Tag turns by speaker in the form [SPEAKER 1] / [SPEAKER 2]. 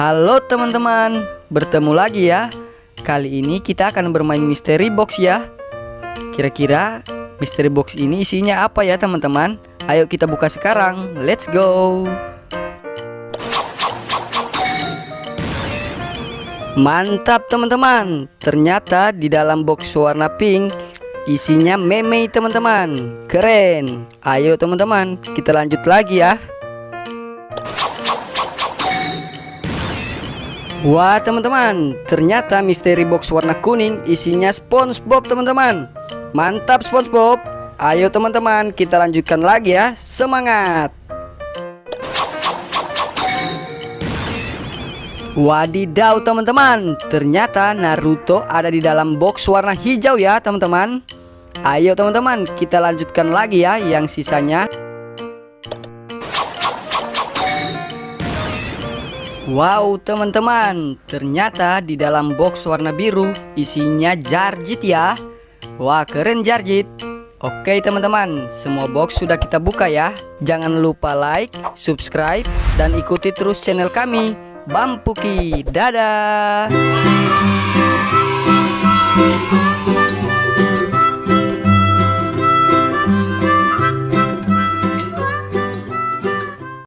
[SPEAKER 1] Halo teman-teman, bertemu lagi ya. Kali ini kita akan bermain misteri box ya. Kira-kira misteri box ini isinya apa ya teman-teman? Ayo kita buka sekarang, let's go. Mantap teman-teman, ternyata di dalam box warna pink isinya meme teman-teman. Keren. Ayo teman-teman, kita lanjut lagi ya. Wah teman-teman, ternyata misteri box warna kuning isinya SpongeBob teman-teman. Mantap SpongeBob. Ayo teman-teman, kita lanjutkan lagi ya. Semangat. Wadidaw teman-teman, ternyata Naruto ada di dalam box warna hijau ya teman-teman. Ayo teman-teman, kita lanjutkan lagi ya yang sisanya. Wow teman-teman, ternyata di dalam box warna biru isinya Jarjit ya. Wah keren Jarjit. Oke teman-teman, semua box sudah kita buka ya. Jangan lupa like, subscribe, dan ikuti terus channel kami Bampuki. Dadah.